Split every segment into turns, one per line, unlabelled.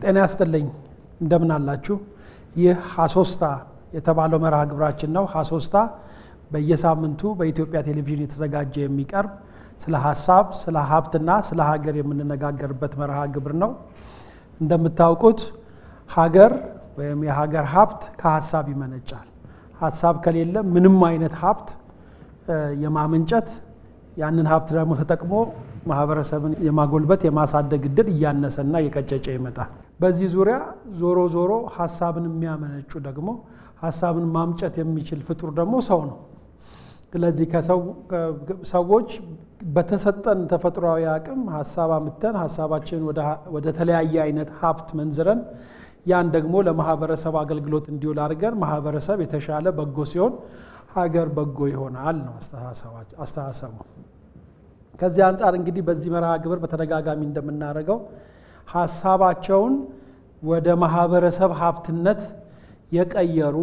ጤና ያስጥልኝ እንደምን አላችሁ ይህ ሀሶስታ የተባለው መርሃ ግብራችን ነው ሀሶስታ በየሳምንቱ በኢትዮጵያ ቴሌቪዥን የተዘጋጀ የሚቀርብ ስለ ሐሳብ ስለ ሀብትና ስለ ሀገር የምንነጋገርበት መርሃ ግብር ነው እንደምታውቁት ሀገር ወይም የሀገር ሀብት ከሐሳብ ይመነጫል ሐሳብ ከሌለ ምንም አይነት ሀብት የማመንጨት ያንን ሀብት ደግሞ ተጠቅሞ ማህበረሰብን የማጎልበት የማሳደግ እድል ያነሰና የቀጨጨ ይመጣል በዚህ ዙሪያ ዞሮ ሐሳብን የሚያመነጩ ደግሞ ሐሳብን ማምጨት የሚችል ፍጡር ደግሞ ሰው ነው ስለዚህ ሰዎች በተሰጠን ተፈጥሯዊ አቅም ሐሳብ አምጥተን ሐሳባችንን ወደ ተለያየ አይነት ሀብት መንዝረን ያን ደግሞ ለማህበረሰብ አገልግሎት እንዲውል አድርገን ማህበረሰብ የተሻለ በጎ ሲሆን ሀገር በጎ ይሆናል ነው አስተሳሰቡ ከዚህ አንፃር እንግዲህ በዚህ መርሃ ግብር በተደጋጋሚ እንደምናደርገው ሐሳባቸውን ወደ ማህበረሰብ ሀብትነት የቀየሩ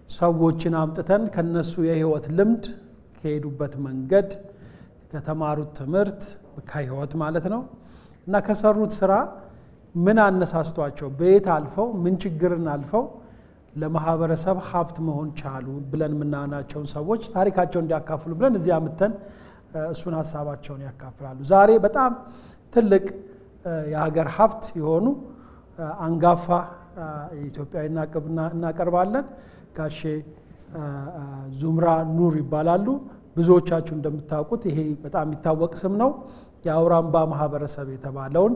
ሰዎችን አምጥተን ከነሱ የህይወት ልምድ ከሄዱበት መንገድ ከተማሩት ትምህርት ከህይወት ማለት ነው እና ከሰሩት ስራ ምን አነሳስቷቸው በየት አልፈው ምን ችግርን አልፈው ለማህበረሰብ ሀብት መሆን ቻሉ ብለን ምናናቸው ሰዎች ታሪካቸውን እንዲያካፍሉ ብለን እዚህ አምጥተን እሱን ሐሳባቸውን ያካፍላሉ ዛሬ በጣም ትልቅ የሀገር ሀብት የሆኑ አንጋፋ ኢትዮጵያዊና እናቀርባለን ጋሼ ዙምራ ኑር ይባላሉ ብዙዎቻችሁ እንደምታውቁት ይሄ በጣም የሚታወቅ ስም ነው የአውራምባ ማህበረሰብ የተባለውን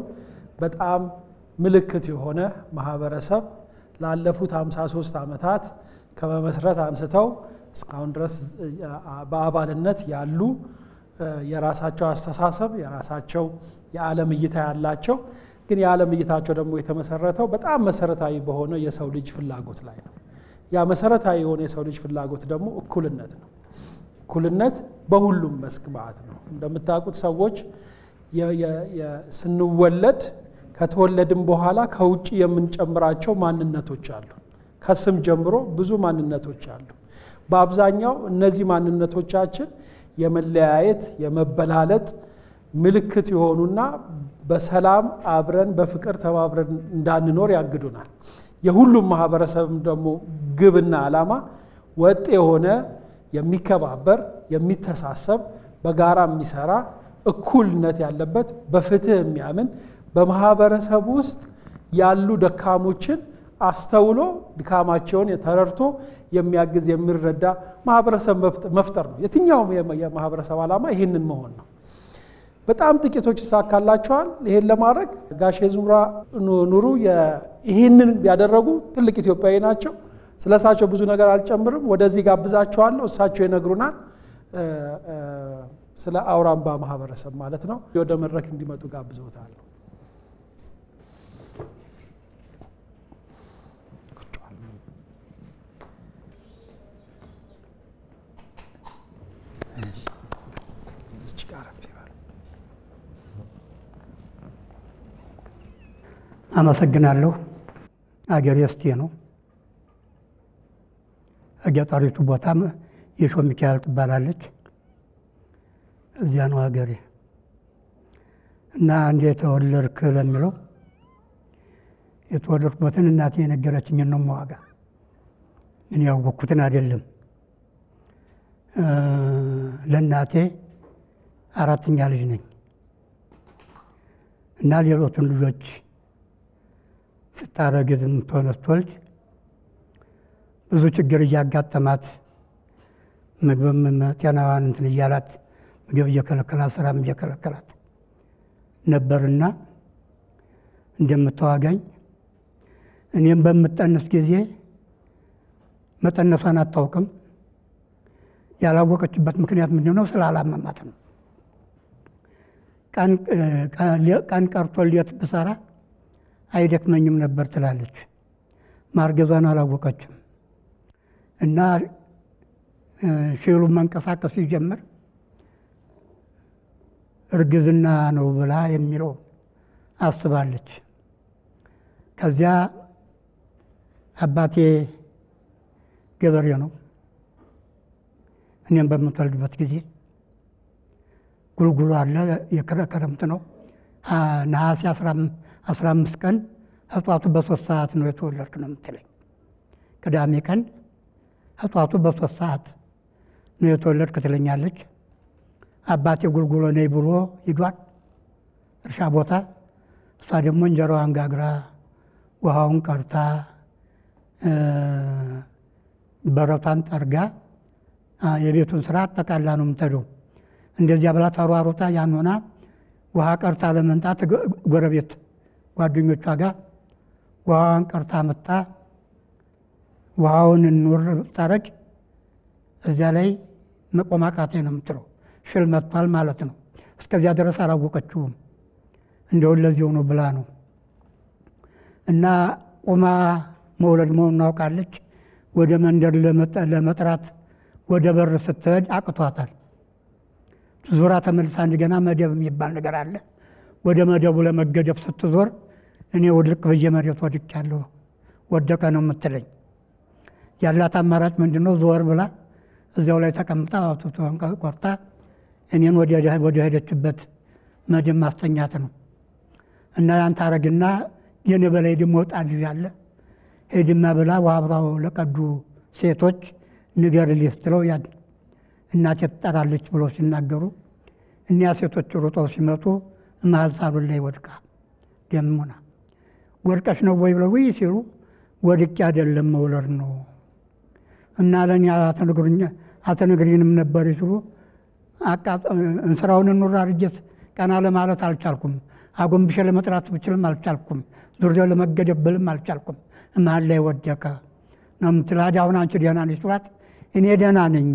በጣም ምልክት የሆነ ማህበረሰብ ላለፉት 53 አመታት ከመመስረት አንስተው እስካሁን ድረስ በአባልነት ያሉ የራሳቸው አስተሳሰብ የራሳቸው የዓለም እይታ ያላቸው ግን የዓለም እይታቸው ደግሞ የተመሰረተው በጣም መሰረታዊ በሆነ የሰው ልጅ ፍላጎት ላይ ነው ያ መሰረታዊ የሆነ የሰው ልጅ ፍላጎት ደግሞ እኩልነት ነው እኩልነት በሁሉም መስክ ማለት ነው እንደምታውቁት ሰዎች ስንወለድ ከተወለድን በኋላ ከውጪ የምንጨምራቸው ማንነቶች አሉ ከስም ጀምሮ ብዙ ማንነቶች አሉ በአብዛኛው እነዚህ ማንነቶቻችን የመለያየት የመበላለጥ ምልክት የሆኑና በሰላም አብረን በፍቅር ተባብረን እንዳንኖር ያግዱናል የሁሉም ማህበረሰብ ደግሞ ግብና ዓላማ ወጥ የሆነ የሚከባበር የሚተሳሰብ በጋራ የሚሰራ እኩልነት ያለበት በፍትህ የሚያምን በማህበረሰብ ውስጥ ያሉ ደካሞችን አስተውሎ ድካማቸውን ተረድቶ የሚያግዝ የሚረዳ ማህበረሰብ መፍጠር ነው የትኛውም የማህበረሰብ ዓላማ ይሄንን መሆን ነው በጣም ጥቂቶች ይሳካላቸዋል ይሄን ለማድረግ ጋሼ ዙምራ ኑሩ ይሄንን ያደረጉ ትልቅ ኢትዮጵያዊ ናቸው ስለሳቸው ብዙ ነገር አልጨምርም ወደዚህ ጋብዛቸዋለሁ እሳቸው ይነግሩናል ስለ አውራምባ ማህበረሰብ ማለት ነው ወደ መድረክ እንዲመጡ ጋብዘውታል
አመሰግናለሁ አገሬ እስቴ ነው አገጣሪቱ ቦታም የሾ ሚካኤል ትባላለች እዚያ ነው አገሬ እና እንዴት ተወለድክ ለሚለው የተወለድኩበትን እናቴ የነገረችኝን ነው የማወጋ እኔ ያወቅኩትን አይደለም ለእናቴ አራተኛ ልጅ ነኝ እና ሌሎቹን ልጆች ስታረግዝም ተነስተልጅ ብዙ ችግር እያጋጠማት ምግብም ጤናዋን እንትን እያላት ምግብ እየከለከላት ስራም እየከለከላት ነበርና እንደምታዋጋኝ እኔም በምጠነስ ጊዜ መጠነሷን አታውቅም ያላወቀችበት ምክንያት ምንድነው ስላላመማት ነው ቀን ቀርቶ ሊት ብሰራ አይደክመኝም ነበር ትላለች ማርገዟን አላወቀችም እና ሼሉ መንቀሳቀስ ሲጀምር እርግዝና ነው ብላ የሚለው አስባለች። ከዚያ አባቴ ገበሬ ነው። እኔም በምትወልድበት ጊዜ ጉልጉሉ አለ፣ የክረምት ነው። ነሐሴ 15 ቀን እጧቱ በ3 ሰዓት ነው የተወለድክ ነው የምትለኝ። ቅዳሜ ቀን እጧቱ በ3 ሰዓት ነው የተወለድክ ትለኛለች። አባቴ ጉልጉሎ ነይ ብሎ ሂዷል እርሻ ቦታ። እሷ ደግሞ እንጀራዋን ጋግራ ውሃውን ቀርታ በረቷን ጠርጋ የቤቱን ስራ አጠቃላ ነው የምትሄደው። እንደዚያ ብላ ተሯሩጣ ያን ሆና ውሃ ቀርታ ለመምጣት ጎረቤት ጓደኞቿ ጋር ውሃዋን ቀርታ መጣ። ውሃውን ኑር ታረግ እዚያ ላይ መቆማቃቴ ነው የምትለው። ሽል መጥቷል ማለት ነው። እስከዚያ ድረስ አላወቀችውም። እንደው ለዚሁ ነው ብላ ነው። እና ቁማ መውለድ መሆኑን እናውቃለች። ወደ መንደር ለመጥራት ወደ በር ስትሄድ አቅቷታል። ዙራ ተመልሳ እንደገና መደብ የሚባል ነገር አለ። ወደ መደቡ ለመገደብ ስትዞር እኔ ውልቅ ብዬ መሬት ወድቄያለሁ፣ ወደቀ ነው የምትለኝ። ያላት አማራጭ ምንድነው? ዞር ብላ እዚያው ላይ ተቀምጣ አውጥቷን ቆርጣ እኔን ወደ ሄደችበት መደብ ማስተኛት ነው። እና ያን ታረግና የኔ በላይ ደግሞ ወጣ ልጅ አለ ሄድማ ብላ ዋብራው ለቀዱ ሴቶች ንገርልኝ ስትለው ያን እናቴ ትጠራለች ብሎ ሲናገሩ እኒያ ሴቶች ሩጠው ሲመጡ መሀል ሳሎን ላይ ወድቃ ደምሞና ወድቀሽ ነው ወይ ብለው ሲሉ ወድቄ አይደለም መውለድ ነው እና ለኛ አተነግሪንም ነበር ሲሉ እንስራውን ኑር አርጀት ቀና ለማለት አልቻልኩም። አጎንብሼ ለመጥራት ብችልም አልቻልኩም። ዙሪያው ለመገደብልም አልቻልኩም። መሀል ላይ ወደቀ ነው የምትለው። አሁን አንቺ ደህና ነሽ ስላት እኔ ደህና ነኝ፣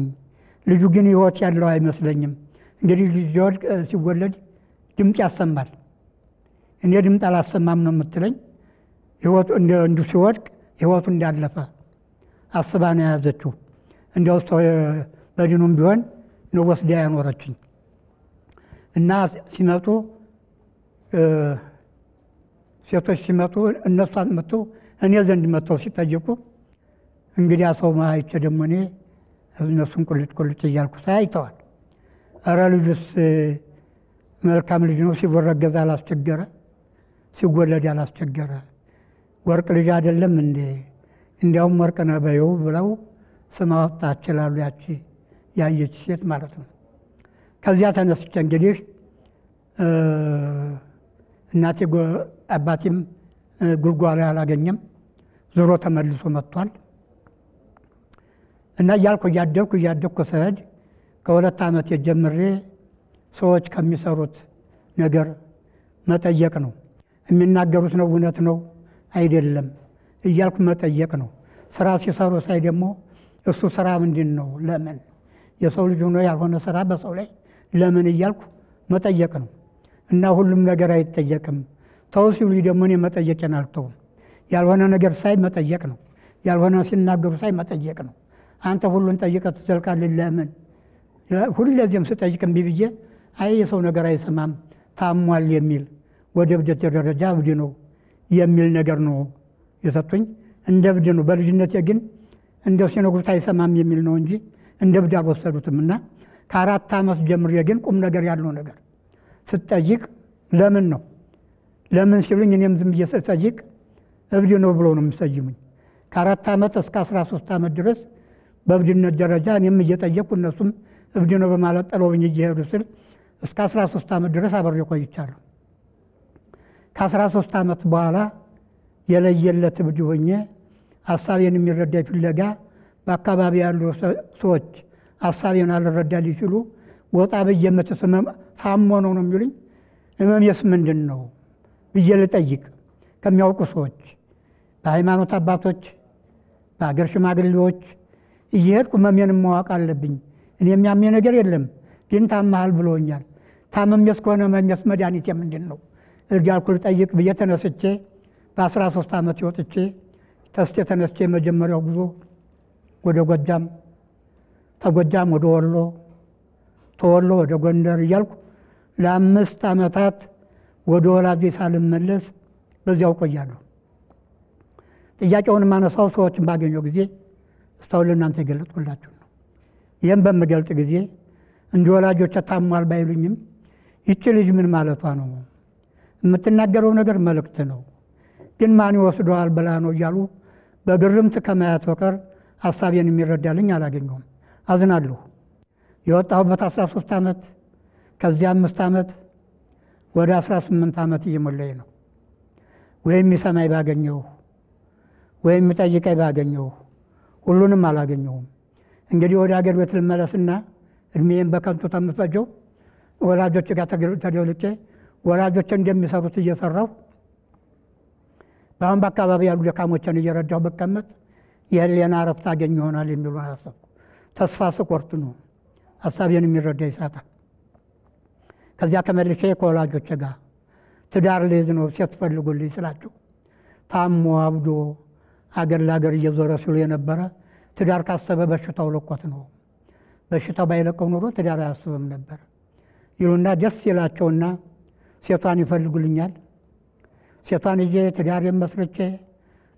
ልጁ ግን ህይወት ያለው አይመስለኝም። እንግዲህ ልጅ ሲወለድ ድምፅ ያሰማል፣ እኔ ድምፅ አላሰማም ነው የምትለኝ። ህይወቱ እንዲሁ ሲወድቅ ህይወቱ እንዳለፈ አስባ ነው የያዘችው። እንዲያው እሷ በድኑም ቢሆን ነው ወስዳ ያኖረችኝ። እና ሲመጡ ሴቶች ሲመጡ እነሷን መጥተው እኔ ዘንድ መጥተው ሲጠየቁ እንግዲህ ሰው ማይቼ ደግሞ እኔ እነሱን ቁልጭ እያልኩ ሳይተዋል። ኧረ ልጁስ መልካም ልጅ ነው፣ ሲወረገዝ አላስቸገረ፣ ሲወለድ አላስቸገረ፣ ወርቅ ልጅ አይደለም እንዴ? እንዲያውም ወርቅ ነው በይው ብለው ስም አወጣች ይላሉ ያቺ ያየች ሴት ማለት ነው። ከዚያ ተነስቼ እንግዲህ እናቴ አባቴም ጉልጓላ አላገኘም፣ ዞሮ ተመልሶ መጥቷል። እና እያደግኩ ስሄድ ከ2 ዓመት ጀምሬ ሰዎች ከሚሰሩት ነገር መጠየቅ ነው። የሚናገሩት ነው እውነት ነው አይደለም እያልኩ መጠየቅ ነው። ስራ ሲሰሩ ሳይ ደግሞ እሱ ስራ ምንድን ነው? ለምን የሰው ልጅ ሆኖ ያልሆነ ስራ በሰው ላይ ለምን እያልኩ መጠየቅ ነው። እና ሁሉም ነገር አይጠየቅም። ተው ሲሉኝ ደግሞ እኔ መጠየቄን አልተውም። ያልሆነ ነገር ሳይ መጠየቅ ነው። ያልሆነ ሲናገሩ ሳይ መጠየቅ ነው። አንተ ሁሉን ጠይቀህ ትዘልቃለህ ለምን? ሁልጊዜም ስጠይቅ እምቢ ብዬ አይ የሰው ነገር አይሰማም ታሟል የሚል ወደ እብደት ደረጃ እብድ ነው የሚል ነገር ነው የሰጡኝ። እንደ እብድ ነው። በልጅነቴ ግን እንደው ሲነግሩት አይሰማም የሚል ነው እንጂ እንደ እብድ አልወሰዱትም። እና ከ4 ዓመት ጀምሬ ግን ቁም ነገር ያለው ነገር ስጠይቅ ለምን ነው ለምን ሲሉኝ እኔም ዝም ብዬ ስጠይቅ እብድ ነው ብሎ ነው የሚሰይሙኝ። ከ4 ዓመት እስከ 13 ዓመት ድረስ በእብድነት ደረጃ እኔም እየጠየቅኩ እነሱም እብድ ነው በማለት ጥለውኝ እየሄዱ ስል እስከ 13 ዓመት ድረስ አብሬ ቆይቻለሁ። ከ13 ዓመት በኋላ የለየለት እብድ ሆኜ ሀሳቤን የሚረዳኝ ፍለጋ በአካባቢ ያሉ ሰዎች ሀሳቤን አልረዳልኝ ሲሉ ወጣ ብዬ የምትስመም ታሞ ነው የሚሉኝ። ህመሜስ ምንድን ነው ብዬ ልጠይቅ ከሚያውቁ ሰዎች፣ በሃይማኖት አባቶች፣ በሀገር ሽማግሌዎች እየሄድኩ ህመሜን ማወቅ አለብኝ። እኔ የሚያመኝ ነገር የለም ግን ታመሃል ብሎኛል። ታመሜስ ከሆነ ህመሜስ መድኃኒቴ ምንድን ነው እያልኩ ልጠይቅ ብዬ ተነስቼ በ13 ዓመት ወጥቼ ተስቴ ተነስቼ የመጀመሪያው ጉዞ ወደ ጎጃም፣ ተጎጃም ወደ ወሎ፣ ተወሎ ወደ ጎንደር እያልኩ ለ5 ዓመታት ወደ ወላጆ ሳልመለስ በዚያው ቆያለሁ። ጥያቄውን ማነሳው ሰዎችን ባገኘው ጊዜ እስታሁን ለእናንተ የገለጥኩላችሁ ነው። ይህም በምገልጥ ጊዜ እንደ ወላጆች ታሟል ባይሉኝም ይቺ ልጅ ምን ማለቷ ነው? የምትናገረው ነገር መልእክት ነው፣ ግን ማን ይወስደዋል ብላ ነው እያሉ በግርምት ከማያት በቀር ሀሳቤን የሚረዳልኝ አላገኘሁም። አዝናለሁ። የወጣሁበት 13 ዓመት ከዚያ 5 ዓመት ወደ 18 ዓመት እየሞላኝ ነው። ወይም የሚሰማኝ ባገኘሁ ወይም የሚጠይቀኝ ባገኘሁ፣ ሁሉንም አላገኘሁም። እንግዲህ ወደ አገር ቤት ልመለስና እድሜን በከንቱ ተምፈጀው ወላጆች ጋር ተደብልቄ ወላጆች እንደሚሰሩት እየሰራሁ በአሁን በአካባቢ ያሉ ደካሞችን እየረዳሁ በቀመጥ የህሊና እረፍት አገኝ ይሆናል የሚሉ አሰብኩ። ተስፋ ስቆርጥ ነው ሀሳቤን የሚረዳ ይሳጣል። ከዚያ ከመልሼ ከወላጆች ጋር ትዳር ልይዝ ነው ሴት ፈልጉልኝ ስላቸው ታሞ አብዶ አገር ለአገር እየዞረ ሲሉ የነበረ ትዳር ካሰበ በሽታው ለቆት ነው፣ በሽታው ባይለቀው ኖሮ ትዳር አያስብም ነበር ይሉና ደስ ይላቸውና ሴቷን ይፈልጉልኛል። ሴቷን ይዤ ትዳሬን መስርቼ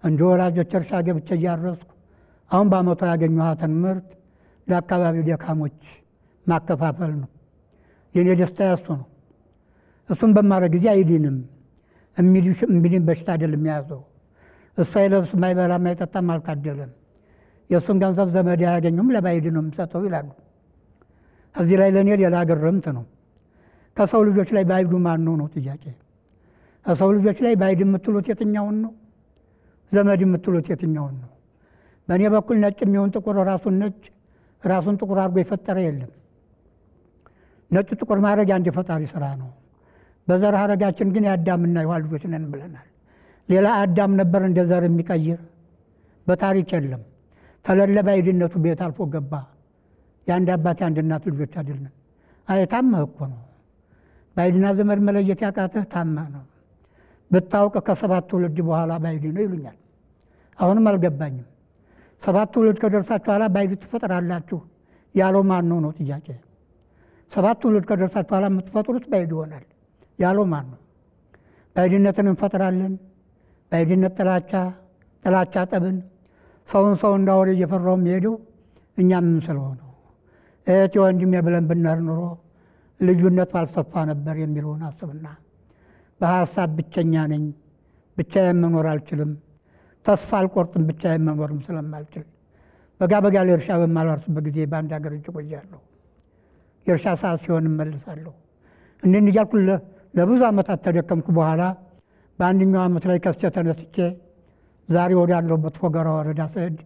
እንደ ወላጆች እርሻ ገብቼ እያረስኩ አሁን በአመቷ ያገኘኋትን ምርት ለአካባቢው ደካሞች ማከፋፈል ነው የኔ ደስታ። ያሱ ነው። እሱም በማድረግ ጊዜ አይድንም። እምቢድን በሽታ አይደለም የያዘው። እሱ አይለብስ ማይበላ ማይጠጣም አልታደለም። የእሱን ገንዘብ ዘመድ አያገኙም፣ ለባይድ ነው የምሰጠው ይላሉ። እዚህ ላይ ለእኔ ሌላ ግርምት ነው። ከሰው ልጆች ላይ ባይዱ ማን ነው ነው ጥያቄ። ከሰው ልጆች ላይ ባይድ የምትሉት የትኛውን ነው? ዘመድ የምትሉት የትኛውን ነው? በእኔ በኩል ነጭ የሚሆን ጥቁር ራሱን ነጭ ራሱን ጥቁር አድርጎ የፈጠረ የለም። ነጭ ጥቁር ማድረግ አንድ የፈጣሪ ስራ ነው። በዘር ሐረጋችን ግን የአዳምና የሔዋን ልጆች ነን ብለናል። ሌላ አዳም ነበር እንደ ዘር የሚቀይር በታሪክ የለም። ተለለ ባይድነቱ ቤት አልፎ ገባ። የአንድ አባት የአንድ እናት ልጆች አይደለም። ታመህ እኮ ነው። ባይድና ዘመድ መለየት ያቃተህ ታመህ ነው። ብታውቅ ከ7 ትውልድ በኋላ ባይድ ነው ይሉኛል። አሁንም አልገባኝም። 7 ትውልድ ከደርሳችሁ በኋላ ባይድ ትፈጥራላችሁ ያለው ማን ነው ነው ጥያቄ። 7 ትውልድ ከደርሳችሁ በኋላ የምትፈጥሩት ባይድ ይሆናል ያለው ማን ነው? ባይድነትን እንፈጥራለን። ባይድነት ጥላቻ ጠብን፣ ሰውን ሰው እንዳወሬ እየፈራው የሚሄደው እኛ ምን ስለሆነው እህቴ ወንድሜ ብለን ብናር ኑሮ ልዩነት ባልሰፋ ነበር የሚለውን አስብና በሀሳብ ብቸኛ ነኝ፣ ብቻዬን መኖር አልችልም፣ ተስፋ አልቆርጥም ብቻዬን መኖርም ስለማልችል በጋ ለእርሻ በማላርስበት ጊዜ በአንድ ሀገር እጅ ቆያለሁ። የእርሻ ሰዓት ሲሆን እመልሳለሁ። እንዲህ እያልኩ ለብዙ ዓመታት ተደከምኩ። በኋላ በአንደኛው ዓመት ላይ ከስቼ ተነስቼ ዛሬ ወዳለሁበት ፎገራ ወረዳ ስሄድ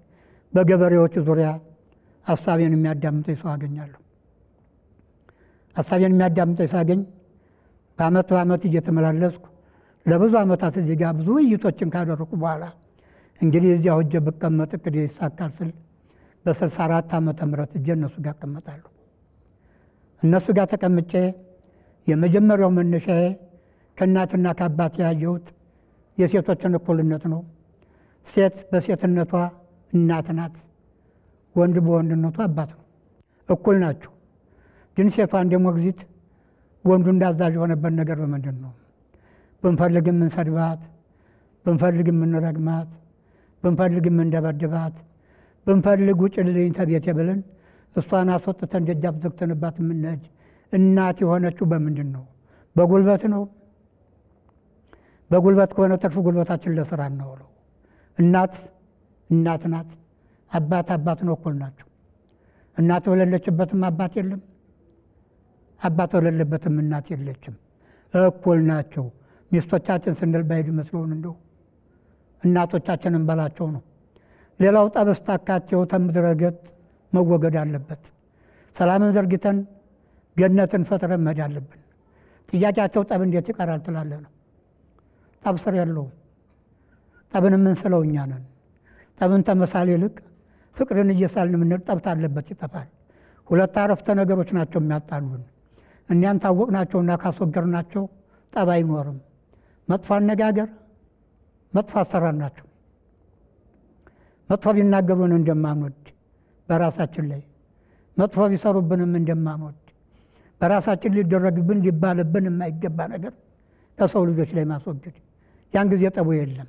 በገበሬዎች ዙሪያ ሀሳቤን የሚያዳምጠኝ ሰው አገኛለሁ። ሀሳቤን የሚያዳምጠኝ ሳገኝ በዓመት እየተመላለስኩ ለብዙ ዓመታት እዚህ ጋር ብዙ ውይይቶችን ካደረኩ በኋላ እንግዲህ እዚያ ሆጄ ብቀመጥ እቅዴ ይሳካል ስል በ64 ዓመተ ምህረት እጄ እነሱ ጋር እቀመጣለሁ። እነሱ ጋር ተቀምጬ የመጀመሪያው መነሻዬ ከእናትና ከአባት ያየሁት የሴቶችን እኩልነት ነው። ሴት በሴትነቷ እናት ናት፣ ወንድ በወንድነቱ አባት ነው። እኩል ናቸው። ግን ሴቷ እንደ ሞግዚት ወንዱ እንዳዛዥ የሆነበት ነገር በምንድን ነው? ብንፈልግ የምንሰድባት፣ ብንፈልግ የምንረግማት፣ ብንፈልግ የምንደበድባት፣ ብንፈልግ ውጭልኝ ተቤቴ ብለን እሷን አስወጥተን ደጃፍ ዘግተንባት የምንሄድ እናት የሆነችው በምንድን ነው? በጉልበት ነው። በጉልበት ከሆነ ትርፍ ጉልበታችን ለስራ እናውለው። እናት ናት፣ አባት ነው። እኩል ናቸው። እናት በሌለችበትም አባት የለም፣ አባት በሌለበትም እናት የለችም። እኩል ናቸው። ሚስቶቻችን ስንል ባይድ መስሎን እንደው እናቶቻችንን በላቸው ነው። ሌላው ጠበስታካቸው ከምድረ ገጽ መወገድ አለበት። ሰላምን ዘርግተን ገነትን ፈጥረን መሄድ አለብን። ጥያቄያቸው ጠብ እንዴት ይቀራል ትላለህ ነው። ጠብ ስር የለውም። ጠብን የምንስለው እኛ ነን። ጠብን ተመሳሌ ይልቅ ፍቅርን እየሳልን የምንል ጠብት አለበት ይጠፋል። ሁለት አረፍተ ነገሮች ናቸው የሚያጣሉን። እኛን ታወቅናቸውና ካስወገርናቸው ጠብ አይኖርም። መጥፎ አነጋገር፣ መጥፎ አሰራር ናቸው። መጥፎ ቢናገሩን እንደማንወድ በራሳችን ላይ መጥፎ ቢሰሩብንም እንደማንወድ በራሳችን ሊደረግብን ሊባልብን የማይገባ ነገር ከሰው ልጆች ላይ ማስወገድ። ያን ጊዜ ጠቡ የለም።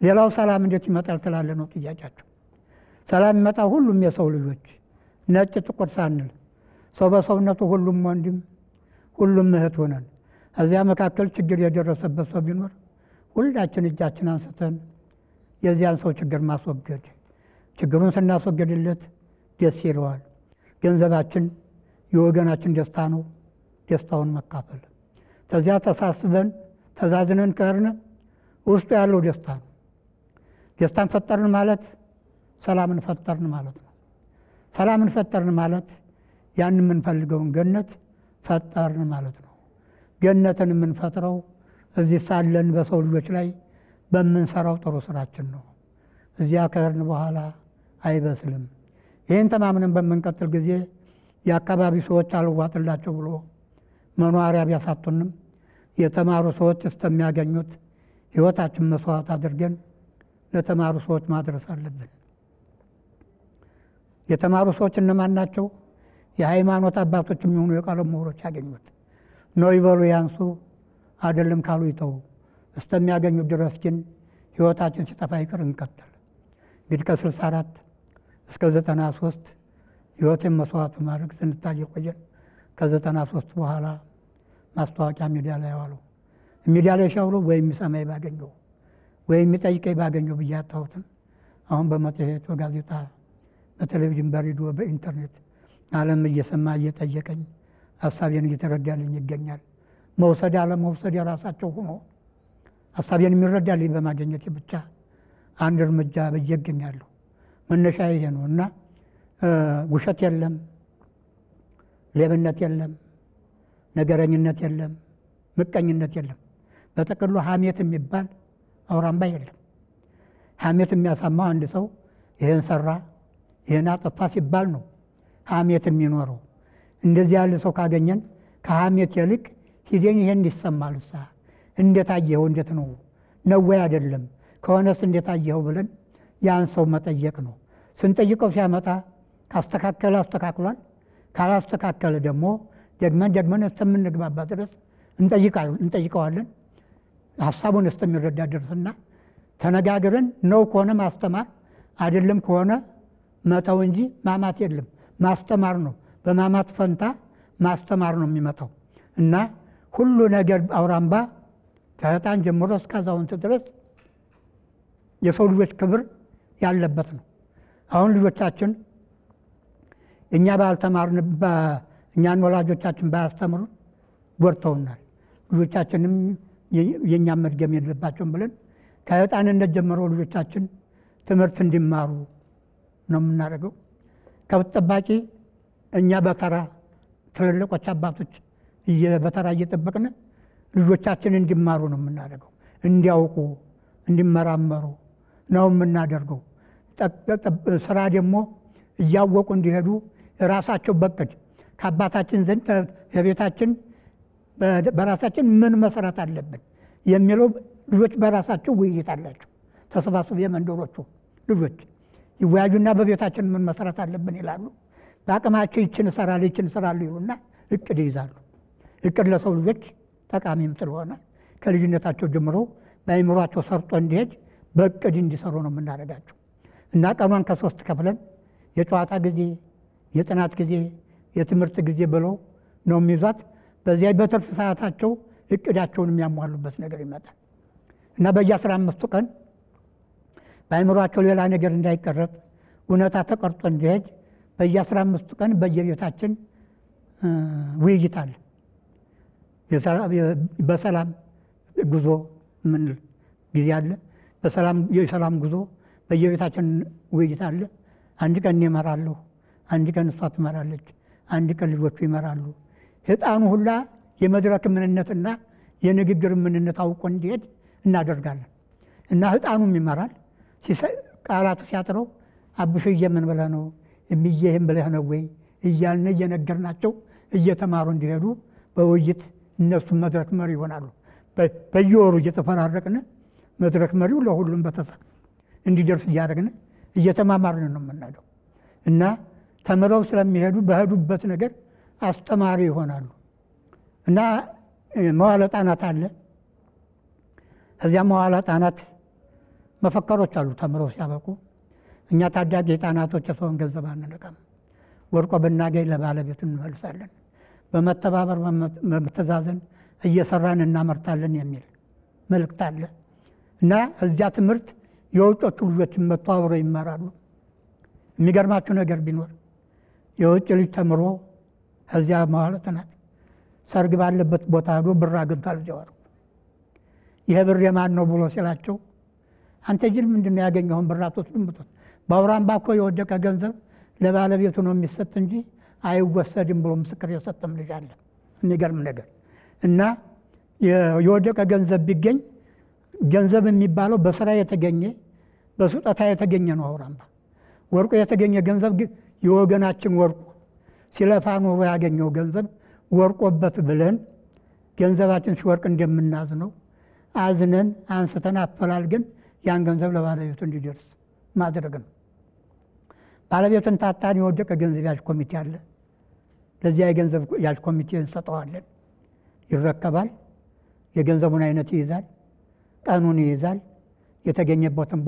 ሌላው ሰላም እንዴት ይመጣል ትላለህ ነው ጥያቄያቸው። ሰላም ይመጣ ሁሉም የሰው ልጆች ነጭ ጥቁር ሳንል ሰው በሰውነቱ ሁሉም ወንድም ሁሉም እህት ሆነን እዚያ መካከል ችግር የደረሰበት ሰው ቢኖር ሁላችን እጃችን አንስተን የዚያን ሰው ችግር ማስወገድ። ችግሩን ስናስወገድለት ደስ ይለዋል። ገንዘባችን የወገናችን ደስታ ነው። ደስታውን መካፈል። ከዚያ ተሳስበን ተዛዝነን ከርነ ውስጡ ያለው ደስታ ነው። ደስታን ፈጠርን ማለት ሰላምን ፈጠርን ማለት ነው። ሰላምን ፈጠርን ማለት ያን የምንፈልገውን ገነት ፈጠርን ማለት ነው። ገነትን የምንፈጥረው እዚህ ሳለን በሰው ልጆች ላይ በምንሰራው ጥሩ ስራችን ነው። እዚያ ከርን በኋላ አይበስልም። ይህን ተማምነን በምንቀጥል ጊዜ የአካባቢ ሰዎች አልዋጥላቸው ብሎ መኖሪያ ቢያሳጡንም የተማሩ ሰዎች እስከሚያገኙት ሕይወታችን መስዋዕት አድርገን ለተማሩ ሰዎች ማድረስ አለብን። የተማሩ ሰዎች እነማን ናቸው? የሃይማኖት አባቶች የሚሆኑ የቀለም ምሁሮች ያገኙት ነው ይበሉ ያንሱ አይደለም ካሉ ይተው እስከሚያገኙት ድረስ ግን ሕይወታችን ሲጠፋ ይቅር እንቀጥል። እንግዲህ ከ64 እስከ 93 ሕይወትን መስዋዕት ማድረግ ስንታይ ቆየን። ከ93 በኋላ ማስታወቂያ ሚዲያ ላይ ዋለው። ሚዲያ ላይ ሲያውሉ ወይም የሚሰማኝ ባገኘው ወይም የሚጠይቀኝ ባገኘው ብዬ ያጣሁትን አሁን በመጽሔት በጋዜጣ በቴሌቪዥን በሬዲዮ በኢንተርኔት ዓለም እየሰማ እየጠየቀኝ ሀሳቤን እየተረዳልኝ ይገኛል። መውሰድ አለመውሰድ የራሳቸው ሆኖ ሀሳቤን የሚረዳልኝ በማግኘት ብቻ አንድ እርምጃ ብዬ እገኛለሁ። መነሻ ይሄ ነው እና ውሸት የለም፣ ሌብነት የለም፣ ነገረኝነት የለም፣ ምቀኝነት የለም። በጥቅሉ ሐሜት የሚባል አውራምባ የለም። ሐሜት የሚያሳማው አንድ ሰው ይሄን ሰራ ይሄን አጠፋ ሲባል ነው ሐሜት የሚኖረው። እንደዚህ ያለ ሰው ካገኘን ከሐሜት ይልቅ ሂደን ይሄን ይሰማል እሳ እንዴት አየኸው እንዴት ነው ወይ አይደለም ከሆነስ እንዴት አየኸው ብለን ያን ሰው መጠየቅ ነው። ስንጠይቀው ሲያመጣ ካስተካከለ አስተካክሏል፣ ካላስተካከለ ደግሞ ደግመን እስከምንግባባ ድረስ እንጠይቀዋለን። ሀሳቡን እስከሚረዳ ድረስና ተነጋግረን ነው ከሆነ ማስተማር አይደለም ከሆነ መተው እንጂ ማማት የለም። ማስተማር ነው። በማማት ፈንታ ማስተማር ነው የሚመጣው እና ሁሉ ነገር አውራምባ ከሕፃን ጀምሮ እስከ አዛውንት ድረስ የሰው ልጆች ክብር ያለበት ነው። አሁን ልጆቻችን እኛ ባልተማርን እኛን ወላጆቻችን ባያስተምሩ ጎድተውናል። ልጆቻችንም የእኛም መድገም የለባቸውም ብለን ከሕፃንነት ጀምሮ ልጆቻችን ትምህርት እንዲማሩ ነው የምናደርገው። ከብት ጠባቂ እኛ በተራ ትልልቆች አባቶች በተራ እየጠበቅን ልጆቻችን እንዲማሩ ነው የምናደርገው። እንዲያውቁ እንዲመራመሩ ነው የምናደርገው። ስራ ደግሞ እያወቁ እንዲሄዱ ራሳቸው በቅድ ከአባታችን ዘንድ የቤታችን በራሳችን ምን መስራት አለብን የሚለው ልጆች በራሳቸው ውይይት አላቸው። ተሰባስበው የመንደሮቹ ልጆች ይወያዩና በቤታችን ምን መስራት አለብን ይላሉ። በአቅማቸው ይችን እሰራለሁ ይሉና እቅድ ይይዛሉ። እቅድ ለሰው ልጆች ጠቃሚም ስለሆነ ከልጅነታቸው ጀምሮ በአእምሯቸው ሰርጦ እንዲሄድ በእቅድ እንዲሰሩ ነው የምናደርጋቸው እና ቀኗን ከ3 ከፍለን የጨዋታ ጊዜ፣ የጥናት ጊዜ፣ የትምህርት ጊዜ ብለው ነው የሚይዟት። በዚያ በትርፍ ሰዓታቸው እቅዳቸውን የሚያሟሉበት ነገር ይመጣል እና በየ15 ቀን በአእምሯቸው ሌላ ነገር እንዳይቀረጥ እውነታ ተቀርጦ እንዲሄድ በየ15 ቀን በየቤታችን ውይይት አለ። በሰላም ጉዞ ምን ጊዜ አለ። የሰላም ጉዞ በየቤታችን ውይይት አለ። አንድ ቀን እኔ እመራለሁ፣ አንድ ቀን እሷ ትመራለች፣ አንድ ቀን ልጆቹ ይመራሉ። ሕፃኑ ሁላ የመድረክ ምንነትና የንግግር ምንነት አውቆ እንዲሄድ እናደርጋለን እና ሕፃኑም ይመራል። ቃላቱ ሲያጥረው አቡሽዬ ምን ብለህ ነው የሚየህም ብለህ ነው ወይ እያልን እየነገርናቸው እየተማሩ እንዲሄዱ በውይይት እነሱም መድረክ መሪ ይሆናሉ። በየወሩ እየተፈራረቅን መድረክ መሪው ለሁሉም ቤተሰብ እንዲደርስ እያደረግን እየተማማርን ነው የምንሄደው እና ተምረው ስለሚሄዱ በሄዱበት ነገር አስተማሪ ይሆናሉ እና መዋዕለ ሕፃናት አለ። እዚያ መዋዕለ ሕፃናት መፈክሮች አሉ ተምረው ሲያበቁ። እኛ ታዳጊ ሕፃናቶች የሰውን ገንዘብ አንነካም፣ ወድቆ ብናገኝ ለባለቤቱ እንመልሳለን፣ በመተባበር በመተዛዘን እየሰራን እናመርታለን የሚል መልእክት አለ እና እዚያ ትምህርት የውጮቹ ልጆችን መጥቶ አብረው ይማራሉ። የሚገርማችሁ ነገር ቢኖር የውጭ ልጅ ተምሮ እዚያ መዋዕለ ሕፃናት ሰርግ ባለበት ቦታ ሄዶ ብር አግኝቷል። እዚያ ወርቁ ይሄ ብር የማን ነው ብሎ ሲላቸው አንተ ጅል ምንድን ነው ያገኘኸውን ብር አትወስድም ብሎት፣ በአውራምባ እኮ የወደቀ ገንዘብ ለባለቤቱ ነው የሚሰጥ እንጂ አይወሰድም ብሎ ምስክር የሰጠም ልጅ አለ። የሚገርም ነገር እና የወደቀ ገንዘብ ቢገኝ ገንዘብ የሚባለው በስራ የተገኘ በስጦታ የተገኘ ነው። አውራምባ ወርቁ የተገኘ ገንዘብ ግን የወገናችን ወርቁ ሲለፋ ኖሮ ያገኘው ገንዘብ ወርቆበት ብለን ገንዘባችን ሲወርቅ እንደምናዝነው አዝነን አንስተን አፈላልገን ያን ገንዘብ ለባለቤቱ እንዲደርስ ማድረግ ነው። ባለቤቱን ታጣን የወደቀ ገንዘብ ያዥ ኮሚቴ አለ። ለዚያ የገንዘብ ያዥ ኮሚቴ እንሰጠዋለን። ይረከባል። የገንዘቡን አይነት ይይዛል፣ ቀኑን ይይዛል፣ የተገኘበትን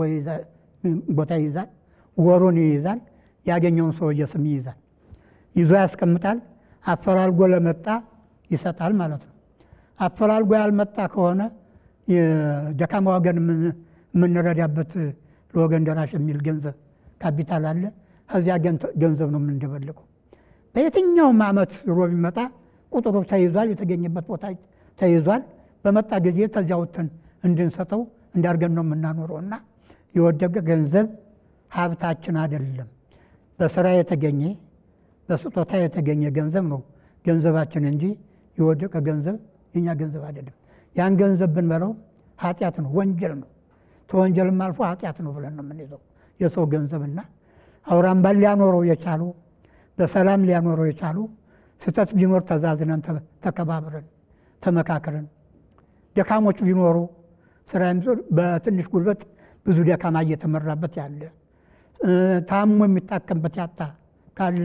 ቦታ ይይዛል፣ ወሩን ይይዛል፣ ያገኘውን ሰውዬ ስም ይይዛል። ይዞ ያስቀምጣል። አፈላልጎ ለመጣ ይሰጣል ማለት ነው። አፈላልጎ ያልመጣ ከሆነ የደካማ ወገን የምንረዳበት ለወገን ደራሽ የሚል ገንዘብ ካፒታል አለ። ከዚያ ገንዘብ ነው የምንደበልቀው። በየትኛውም ዓመት ሮ ቢመጣ ቁጥሩ ተይዟል፣ የተገኘበት ቦታ ተይዟል። በመጣ ጊዜ ተዚያ ወጥተን እንድንሰጠው እንዳርገን ነው የምናኖረው እና የወደቀ ገንዘብ ሀብታችን አይደለም። በስራ የተገኘ በስጦታ የተገኘ ገንዘብ ነው ገንዘባችን እንጂ የወደቀ ገንዘብ የኛ ገንዘብ አይደለም። ያን ገንዘብ ብንበለው ኃጢአት ነው፣ ወንጀል ነው። ተወንጀልም አልፎ ኃጢአት ነው ብለን ነው የምንይዘው የሰው ገንዘብና አውራምባን ሊያኖረው የቻሉ በሰላም ሊያኖረው የቻሉ ስህተት ቢኖር ተዛዝነን ተከባብረን ተመካከረን፣ ደካሞች ቢኖሩ ስራ በትንሽ ጉልበት ብዙ ደካማ እየተመራበት ያለ ታሞ የሚታከምበት ያጣ ካለ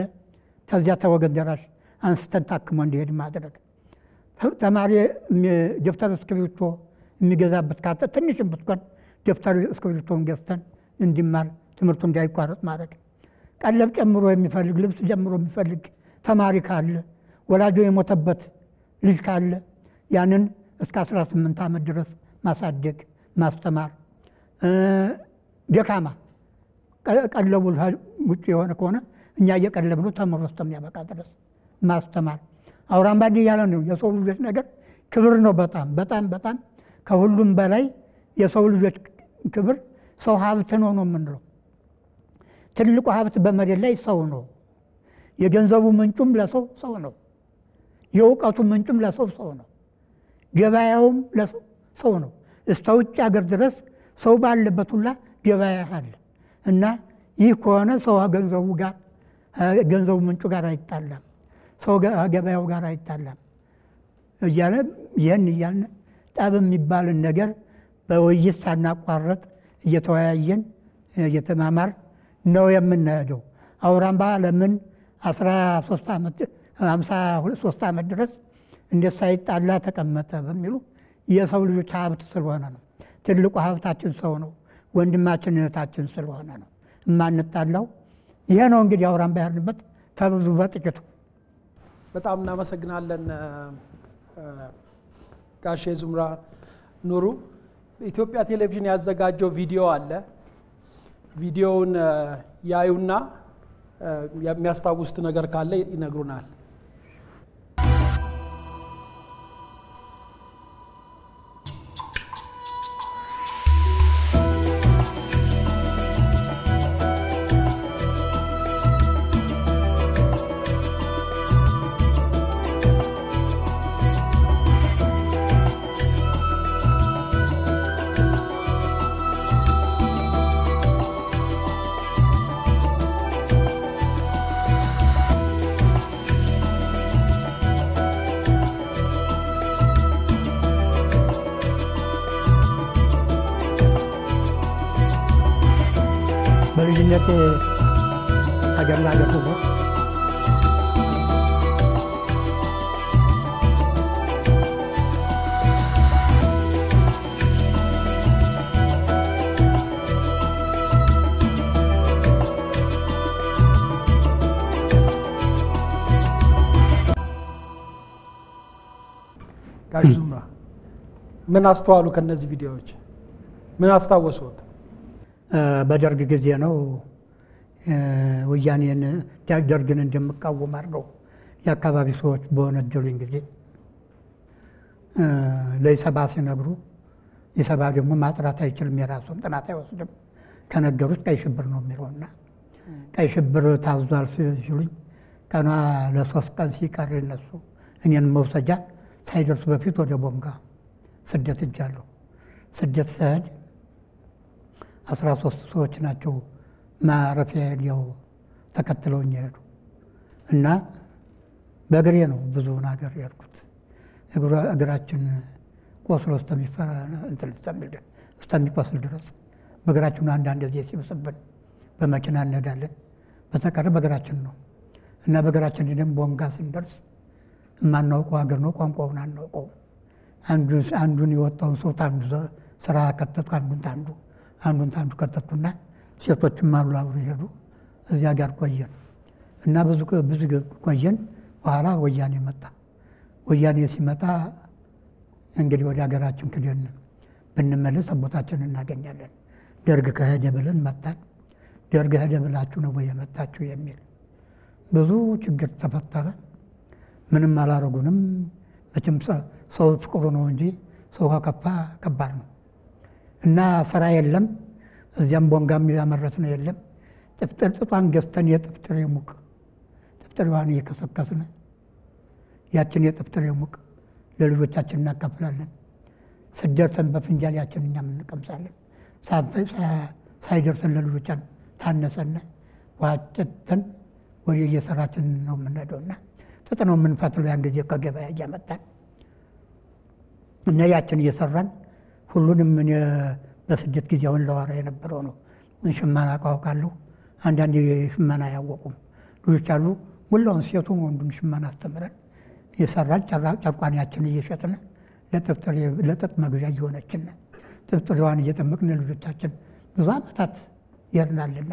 ከዚያ ተወገን ደራሽ አንስተን ታክሞ እንዲሄድ ማድረግ። ተማሪ ደብተር እስክሪብቶ የሚገዛበት ካለ ትንሽም ብትሆን ደብተር እስክሪብቶን ገዝተን እንዲማር ትምህርቱ እንዳይቋረጥ ማድረግ። ቀለብ ጨምሮ የሚፈልግ ልብስ ጨምሮ የሚፈልግ ተማሪ ካለ ወላጆ የሞተበት ልጅ ካለ ያንን እስከ 18 ዓመት ድረስ ማሳደግ ማስተማር። ደካማ ቀለቡ ውጭ የሆነ ከሆነ እኛ እየቀለብነው ተምሮ እስከሚያበቃ ድረስ ማስተማር። አውራምባ እንዲህ ያለ ነው የሰው ልጆች ነገር ክብር ነው። በጣም በጣም በጣም ከሁሉም በላይ የሰው ልጆች ክብር ሰው ሀብት ነው ነው የምንለው። ትልቁ ሀብት በመሬት ላይ ሰው ነው። የገንዘቡ ምንጩም ለሰው ሰው ነው። የእውቀቱ ምንጩም ለሰው ሰው ነው። ገበያውም ለሰው ሰው ነው። እስከ ውጭ ሀገር ድረስ ሰው ባለበት ሁላ ገበያ አለ እና ይህ ከሆነ ሰው ገንዘቡ ምንጩ ጋር አይጣላም፣ ሰው ገበያው ጋር አይጣላም እያለ ይህን እያልን ጠብ የሚባልን ነገር በውይይት ሳናቋረጥ እየተወያየን እየተማማር ነው የምንሄደው። አውራምባ ለምን 53 ዓመት ድረስ እንዴት ሳይጣላ ተቀመጠ በሚሉ የሰው ልጆች ሀብት ስለሆነ ነው። ትልቁ ሀብታችን ሰው ነው፣ ወንድማችን እህታችን ስለሆነ ነው የማንጣላው። ይሄ ነው እንግዲህ አውራምባ ያልንበት ተብዙ በጥቂቱ።
በጣም እናመሰግናለን ጋሼ ዙምራ ኑሩ። ኢትዮጵያ ቴሌቪዥን ያዘጋጀው ቪዲዮ አለ። ቪዲዮውን ያዩና የሚያስታውሱት ነገር ካለ ይነግሩናል።
በልጅነት ሀገር ለሀገር ጉዞ
ጋሽ ዙምራ ምን አስተዋሉ ከነዚህ ቪዲዮዎች? ምን አስታወሱት?
በደርግ ጊዜ ነው ወያኔን ደርግን እንደምቃወም አድርገው የአካባቢ ሰዎች በወነጀሉኝ ጊዜ ለኢሰባ ሲነግሩ ኢሰባ ደግሞ ማጥራት አይችልም፣ የራሱን ጥናት አይወስድም፣ ከነገሩት ቀይ ሽብር ነው የሚለውና ቀይ ሽብር ታዟል ሲሉኝ ቀኗ ለ3 ቀን ሲቀር እነሱ እኔን መውሰጃ ሳይደርሱ በፊት ወደ ቦንጋ ስደት እጃለሁ። ስደት ስሄድ 13 ሰዎች ናቸው ማረፊያ ሄደው ተከትለውኝ ሄዱ እና በእግሬ ነው ብዙውን ሀገር የሄድኩት። እግራችን ቆስሎ እስከሚቆስል ድረስ በእግራችን አንዳንድ ጊዜ ሲብስብን በመኪና እንሄዳለን። በተቀረ በእግራችን ነው እና በእግራችን ደግሞ ቦንጋ ስንደርስ የማናውቀው ሀገር ነው፣ ቋንቋውን አናውቀው። አንዱን የወጣውን ሰው ታንዱ ስራ ከተትኩ፣ አንዱን ታንዱ ከተትኩና ሴቶችም አሉ አብረው ሄዱ። እዚያ ጋር ቆየን እና ብዙ ቆየን። በኋላ ወያኔ መጣ። ወያኔ ሲመጣ እንግዲህ ወደ ሀገራችን ክደን ብንመለስ ቦታችን እናገኛለን፣ ደርግ ከሄደ ብለን መጣን። ደርግ ሄደ ብላችሁ ነው የመጣችሁ የሚል ብዙ ችግር ተፈጠረ። ምንም አላረጉንም። መቼም ሰው ፍቅሩ ነው እንጂ ሰው ከከፋ ከባድ ነው እና ስራ የለም። እዚያም ቦንጋም ያመረት ነው የለም። ጥፍጥርጥጧን ገዝተን የጥፍጥር ሙቅ ጥፍጥርዋን እየከሰከስን ያችን የጥፍጥር ሙቅ ለልጆቻችን እናካፍላለን። ስደርሰን በፍንጃል ያችን እኛም እንቀምሳለን። ሳይደርሰን ለልጆቻን ታነሰን ዋጭተን ወደ የሰራችን ነው የምንሄደውና ጥጥ ነው የምንፈትለው። ያን ጊዜ ከገበያ እያመጣን እና ያችን እየሰራን ሁሉንም በስደት ጊዜ አሁን ለዋራ የነበረው ነው። ሽመና አውቃለሁ። አንዳንድ ሽመና አያወቁም ልጆች አሉ። ሙላውን ሴቱን ወንዱን ሽመና አስተምረን የሰራን ጨርቋን ያችን እየሸጥን ለጥጥ መግዣ እየሆነችን ጥጥዋን እየጠመቅን ልጆቻችን ብዙ ዓመታት ይርናልና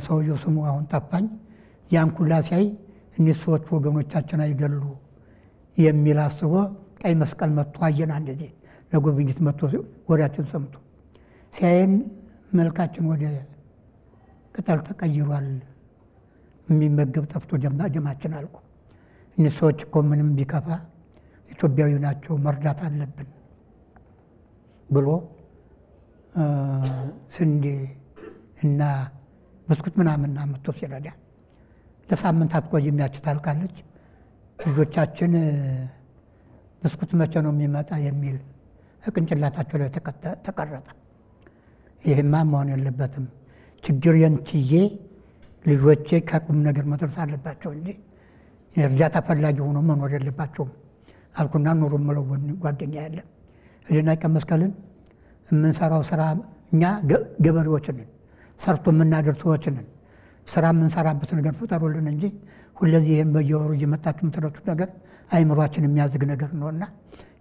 ሰውየው ስሙ አሁን ጠፋኝ። ያን ኩላ ሲያይ እኒህ ሰዎች ወገኖቻችን አይደሉ የሚል አስቦ ቀይ መስቀል መጥቶ አየን። አንድ ጊዜ ለጉብኝት መጥቶ ወዳችን ሰምቶ ሲያየን መልካችን ወደ ቅጠል ተቀይሯል፣ የሚመገብ ጠፍቶ ደማችን አልኩ። እኒህ ሰዎች እኮ ምንም ቢከፋ ኢትዮጵያዊ ናቸው፣ መርዳት አለብን ብሎ ስንዴ እና ብስኩት ምናምን አመጥቶ ሲረዳ ለሳምንታት ቆይም ያች ታልቃለች። ልጆቻችን ብስኩት መቼ ነው የሚመጣ የሚል ቅንጭላታቸው ላይ ተቀረጠ። ይህማ መሆን የለበትም፣ ችግሬን ችዬ ልጆቼ ከቁም ነገር መድረስ አለባቸው እንጂ እርዳታ ፈላጊ ሆኖ መኖር የለባቸውም አልኩና ኑሮ ምለው ጓደኛ ያለ እድና ቀመስከልን የምንሰራው ስራ እኛ ገበሬዎች ነን፣ ሰርቶ የምናደር ሰዎች ነን። ስራ የምንሰራበት ነገር ፍጠሩልን እንጂ ሁለዚህ ይህን በየወሩ እየመጣችሁ የምትረቱት ነገር አይምሯችን የሚያዝግ ነገር ነውና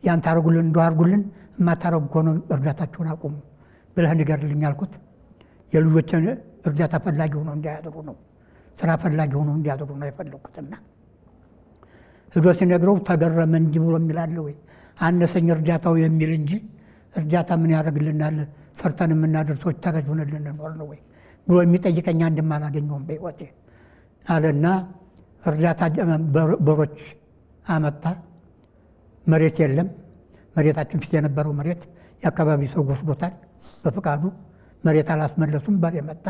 ያን ታረጉልን እንደው አርጉልን፣ የማታረጉ ከሆነ እርዳታችሁን አቁሙ ብለህ ንገርልኝ አልኩት። የልጆችን እርዳታ ፈላጊ ሆኖ እንዲያደርጉ ነው፣ ስራ ፈላጊ ሆኖ እንዲያደርጉ ነው የፈለኩትና ህዶ ሲነግረው ተገረመ። እንጂ ብሎ የሚላለ ወይ አነሰኝ እርዳታው የሚል እንጂ እርዳታ ምን ያደርግልናል? ሰርተን የምናደርሶች ተረጅ ሆነን ልንኖር ነው ወይ ብሎ የሚጠይቀኝ አንድም አላገኘውም በሕይወቴ አለና እርዳታ በሮች አመጣ። መሬት የለም። መሬታችን ፊት የነበረው መሬት የአካባቢ ሰው ወስዶታል በፍቃዱ። መሬት አላስመለሱም። በሬ መጣ።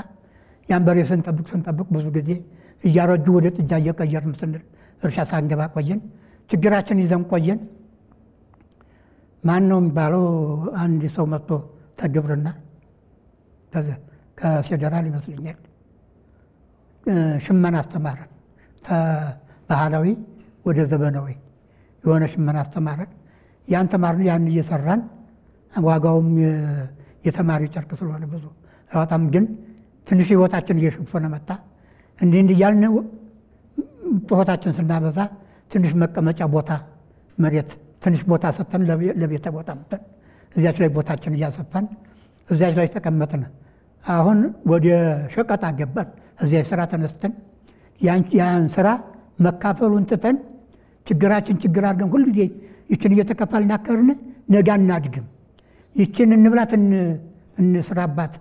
ያን በሬ ስንጠብቅ ብዙ ጊዜ እያረጁ ወደ ጥጃ እየቀየርን ስንል እርሻ ሳንገባ ቆየን። ችግራችን ይዘን ቆየን። ማን ነው የሚባለው አንድ ሰው መጥቶ ተግብርና ከፌደራል ይመስለኛል ሽመና አስተማረን። ባህላዊ ወደ ዘመናዊ የሆነ ሽመና አስተማረን። ያን ተማርን። ያን እየሰራን ዋጋውም የተማሪ ጨርቅ ስለሆነ ብዙ በጣም ግን ትንሽ ህይወታችን እየሸፈነ መጣ። እንዲህ እያልን ጩኸታችን ስናበዛ ትንሽ መቀመጫ ቦታ መሬት ትንሽ ቦታ ሰጥተን ለቤተ ቦታ መጥተን እዚያች ላይ ቦታችን እያሰፋን እዚያች ላይ ተቀመጥን። አሁን ወደ ሸቀጣ ገባን። እዚያ ስራ ተነስተን ያን ስራ መካፈሉን ትተን ችግራችን ችግር አድርገን ሁልጊዜ ይችን እየተከፋልን አከርን ነገ አናድግም። ይችን እንብላት እንስራባት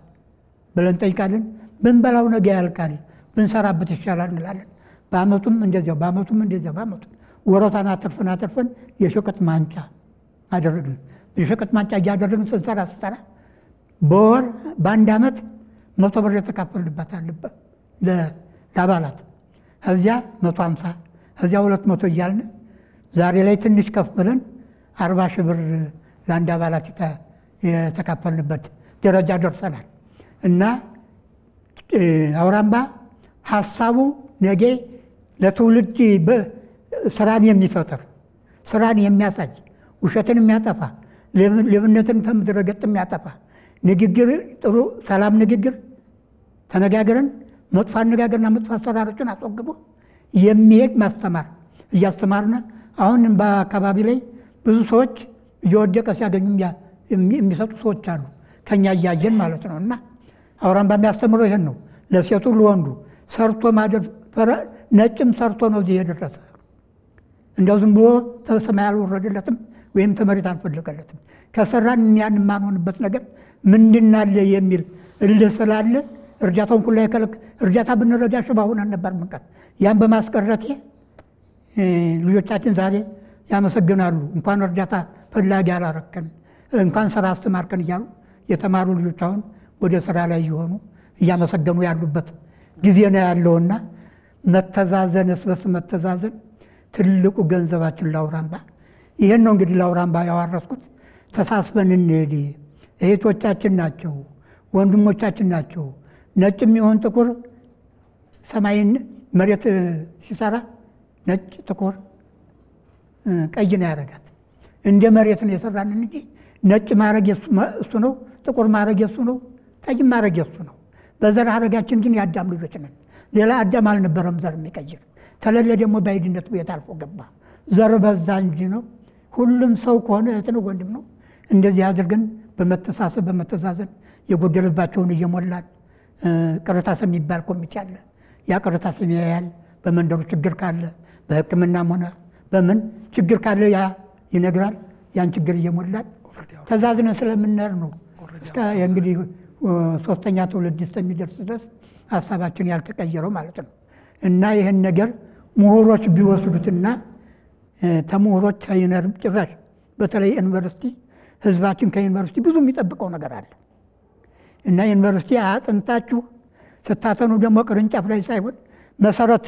ብለን ጠይቃለን። ብንበላው ነገ ያልቃል፣ ብንሰራበት ይሻላል እንላለን። በአመቱም እንደዚያው ወረታን አትርፈን የሸቀጥ ማንጫ አደረግን። የሸቀጥ ማንጫ እያደረግን ስንሰራ በወር በአንድ አመት 100 ብር የተካፈልንባት አለበት ለአባላት። ከዚያ 150 ከዚያ 200 እያልን ዛሬ ላይ ትንሽ ከፍ ብለን 40 ሺህ ብር ለአንድ አባላት የተካፈልንበት ደረጃ ደርሰናል። እና አውራምባ ሀሳቡ ነገ ለትውልድ ስራን የሚፈጥር ስራን የሚያሳይ ውሸትን የሚያጠፋ ሌብነትን ከምድረ ገጽ የሚያጠፋ ንግግር፣ ጥሩ ሰላም ንግግር ተነጋግረን መጥፎ አነጋገርና መጥፎ አሰራሮችን አስወግዶ የሚሄድ ማስተማር እያስተማርና አሁን በአካባቢ ላይ ብዙ ሰዎች እየወደቀ ሲያገኙ የሚሰጡ ሰዎች አሉ፣ ከኛ እያየን ማለት ነው። እና አውራምባ የሚያስተምረው ይሄን ነው። ለሴቱ ለወንዱ ሰርቶ ማደር፣ ነጭም ሰርቶ ነው እዚህ የደረሰ። እንደው ዝም ብሎ ተሰማይ አልወረደለትም ወይም ተመሬት አልፈለቀለትም። ከሰራን ያን የማንሆንበት ነገር ምንድን አለ የሚል እልህ ስላለ እርዳታውን ሁሉ አይከለክ እርዳታ ብንረዳ ሽባ ሆነን ነበር ምንቀር። ያን በማስቀረቴ ልጆቻችን ዛሬ ያመሰግናሉ። እንኳን እርዳታ ፈላጊ አላረከን፣ እንኳን ስራ አስተማርከን እያሉ የተማሩ ልጆች አሁን ወደ ስራ ላይ እየሆኑ እያመሰገኑ ያሉበት ጊዜ ነው ያለውና መተዛዘን፣ እስበስ መተዛዘን ትልቁ ገንዘባችን ለአውራምባ። ይሄን ነው እንግዲህ ለአውራምባ ያዋረስኩት። ተሳስበን እንሄድ። እህቶቻችን ናቸው፣ ወንድሞቻችን ናቸው። ነጭ የሚሆን ጥቁር ሰማይን መሬት ሲሰራ ነጭ ጥቁር ቀይ ነው ያደረጋት። እንደ መሬት ነው የሰራን እንጂ ነጭ ማድረግ እሱ ነው፣ ጥቁር ማድረግ እሱ ነው፣ ቀይ ማድረግ እሱ ነው። በዘር ሐረጋችን ግን የአዳም ልጆች ነን። ሌላ አዳም አልነበረም ዘር የሚቀይር። ተለለ ደግሞ በአይድነት ቤት አልፎ ገባ። ዘር በዛ እንጂ ነው። ሁሉም ሰው ከሆነ እህት ነው፣ ወንድም ነው። እንደዚህ አድርገን በመተሳሰብ በመተዛዘን የጎደለባቸውን እየሞላን ቅርታስ የሚባል ኮሚቴ አለ። ያ ቅርታስ ያያል። በመንደሩ ችግር ካለ በሕክምናም ሆነ በምን ችግር ካለ ያ ይነግራል። ያን ችግር እየሞላን ተዛዝነን ስለምንኖር ነው እስከ እንግዲህ 3ኛ ትውልድ እስከሚደርስ ድረስ ሀሳባችን ያልተቀየረው ማለት ነው። እና ይህን ነገር ምሁሮች ቢወስዱትና ተምሁሮች ጭራሽ በተለይ ዩኒቨርሲቲ ህዝባችን ከዩኒቨርሲቲ ብዙ የሚጠብቀው ነገር አለ። እና ዩኒቨርሲቲ አጥንታችሁ ስታተኑ ደግሞ ቅርንጫፍ ላይ ሳይሆን መሰረት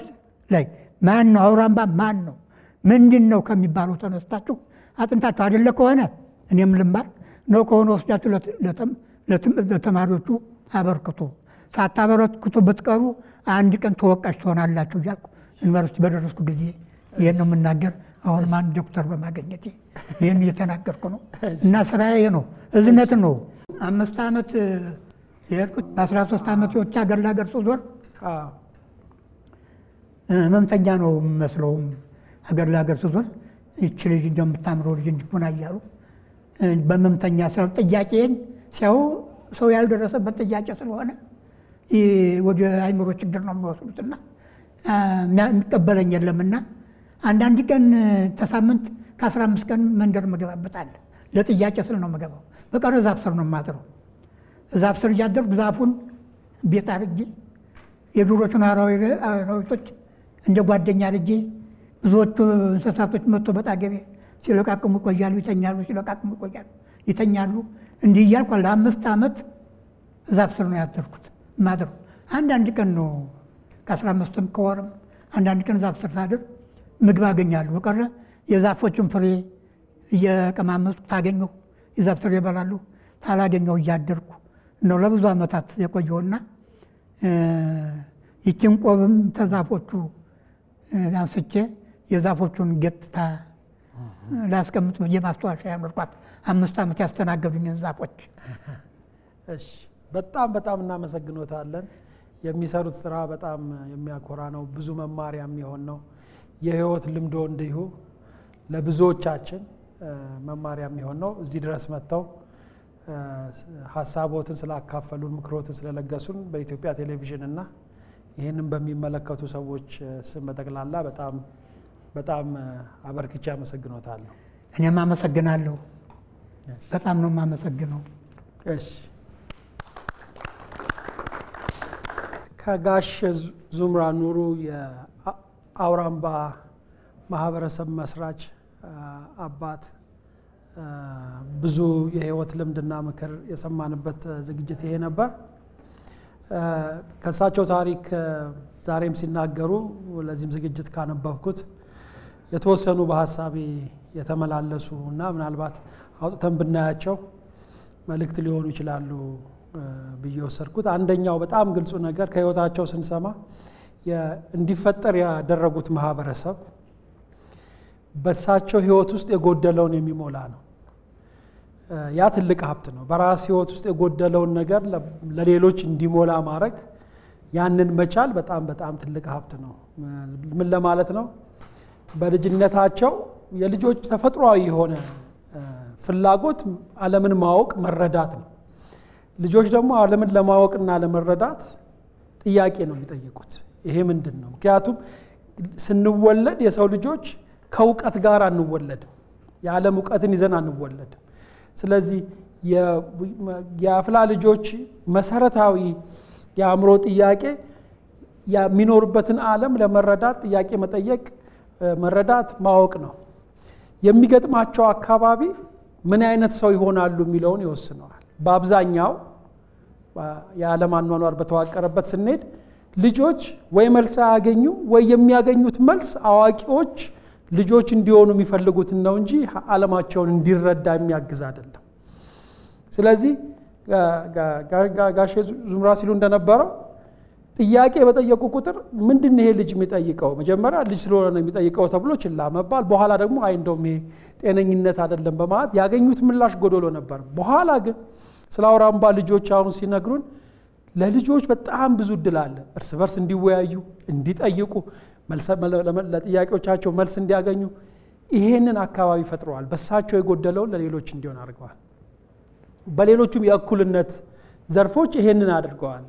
ላይ ማን ነው አውራምባ ማን ነው ምንድን ነው ከሚባለው ተነስታችሁ አጥንታችሁ አይደለ ከሆነ እኔም ልማር ነው ከሆነ ወስዳችሁ ለተማሪዎቹ አበርክቱ። ሳታበረክቱ ብትቀሩ አንድ ቀን ተወቃሽ ትሆናላችሁ እያልኩ ዩኒቨርሲቲ በደረስኩ ጊዜ ይህን ነው የምናገር። አሁን ማን ዶክተር በማገኘቴ ይህን እየተናገርኩ ነው። እና ስራዬ ነው፣ እዝነት ነው። 5 ዓመት የሄድኩት በ13 ዓመት የወጭ ሀገር ለሀገር ስዞር ህመምተኛ ነው መስለውም ሀገር ለሀገር ስዞር ይቺ ልጅ እንደምታምረው ልጅ እንዲሆና እያሉ በህመምተኛ ስለ ጥያቄን ሲያው ሰው ያልደረሰበት ጥያቄ ስለሆነ ወደ አይምሮ ችግር ነው የሚወስዱትና የሚቀበለኝ የለምና አንዳንድ ቀን ተሳምንት ከ15 ቀን መንደር መገባበታል። ለጥያቄ ስል ነው መገባው። በቀረ ዛፍ ስር ነው የማድረው። ዛፍ ስር እያደርኩ ዛፉን ቤት አድርጌ የዱሮቹን አራዊቶች እንደ ጓደኛ አድርጌ ብዙዎቹ እንስሳቶች መጥቶ በጣገቤ ሲለቃቅሙ ይቆያሉ፣ ይተኛሉ፣ ሲለቃቅሙ ይቆያሉ፣ ይተኛሉ። እንዲህ እያልኩ ለ5 ዓመት ዛፍ ስር ነው ያደርኩት ማድረው። አንዳንድ ቀን ነው ከ15ም ከወርም አንዳንድ ቀን ዛፍ ስር ሳድር ምግብ አገኛለሁ። በቀረ የዛፎችን ፍሬ እየቀማመስኩ ታገኘሁ የዛፍ ፍሬ እበላለሁ። ታላገኘሁ እያደርኩ ነው ለብዙ ዓመታት የቆየውና ይችን ቆብም ተዛፎቹ አንስቼ የዛፎቹን ገጽታ ላስቀምጥ ብዬ ማስታወሻ ያመልኳት 5 ዓመት ያስተናገዱኝ ዛፎች።
እሺ፣ በጣም እናመሰግኖታለን። የሚሰሩት ስራ በጣም የሚያኮራ ነው። ብዙ መማሪያ የሚሆን ነው። የህይወት ልምዶ እንዲሁ ለብዙዎቻችን መማሪያ የሚሆን ነው። እዚህ ድረስ መጥተው ሀሳቦትን ስላካፈሉን፣ ምክሮትን ስለለገሱን በኢትዮጵያ ቴሌቪዥን እና ይህንን በሚመለከቱ ሰዎች ስም በጠቅላላ በጣም አበርክቼ አመሰግኖታለሁ።
እኔም አመሰግናለሁ። በጣም ነው የማመሰግነው።
እሺ ከጋሽ ዙምራ ኑሩ የአውራምባ ማህበረሰብ መስራች አባት ብዙ የህይወት ልምድና ምክር የሰማንበት ዝግጅት ይሄ ነበር። ከሳቸው ታሪክ ዛሬም ሲናገሩ ለዚህም ዝግጅት ካነበብኩት የተወሰኑ በሐሳቤ የተመላለሱ እና ምናልባት አውጥተን ብናያቸው መልእክት ሊሆኑ ይችላሉ ብዬ ወሰድኩት። አንደኛው በጣም ግልጹ ነገር ከህይወታቸው ስንሰማ እንዲፈጠር ያደረጉት ማህበረሰብ በሳቸው ህይወት ውስጥ የጎደለውን የሚሞላ ነው። ያ ትልቅ ሀብት ነው። በራስ ህይወት ውስጥ የጎደለውን ነገር ለሌሎች እንዲሞላ ማድረግ ያንን መቻል በጣም በጣም ትልቅ ሀብት ነው። ምን ለማለት ነው? በልጅነታቸው የልጆች ተፈጥሯዊ የሆነ ፍላጎት ዓለምን ማወቅ መረዳት ነው። ልጆች ደግሞ ዓለምን ለማወቅና ለመረዳት ጥያቄ ነው የሚጠይቁት። ይሄ ምንድን ነው? ምክንያቱም ስንወለድ የሰው ልጆች ከእውቀት ጋር አንወለድም። የዓለም እውቀትን ይዘን አንወለድም። ስለዚህ የአፍላ ልጆች መሰረታዊ የአእምሮ ጥያቄ የሚኖሩበትን ዓለም ለመረዳት ጥያቄ መጠየቅ፣ መረዳት፣ ማወቅ ነው። የሚገጥማቸው አካባቢ ምን አይነት ሰው ይሆናሉ የሚለውን ይወስነዋል። በአብዛኛው የዓለም አኗኗር በተዋቀረበት ስንሄድ ልጆች ወይ መልስ አያገኙ ወይ የሚያገኙት መልስ አዋቂዎች ልጆች እንዲሆኑ የሚፈልጉትን ነው እንጂ ዓለማቸውን እንዲረዳ የሚያግዝ አይደለም። ስለዚህ ጋሼ ዙምራ ሲሉ እንደነበረው ጥያቄ በጠየቁ ቁጥር ምንድን ይሄ ልጅ የሚጠይቀው? መጀመሪያ ልጅ ስለሆነ ነው የሚጠይቀው ተብሎ ችላ መባል፣ በኋላ ደግሞ አይ እንደውም ይሄ ጤነኝነት አይደለም በማለት ያገኙት ምላሽ ጎዶሎ ነበር። በኋላ ግን ስለ አውራምባ ልጆች አሁን ሲነግሩን ለልጆች በጣም ብዙ እድል አለ። እርስ በርስ እንዲወያዩ፣ እንዲጠይቁ፣ ለጥያቄዎቻቸው መልስ እንዲያገኙ ይሄንን አካባቢ ፈጥረዋል። በሳቸው የጎደለውን ለሌሎች እንዲሆን አድርገዋል። በሌሎቹም የእኩልነት ዘርፎች ይሄንን አድርገዋል።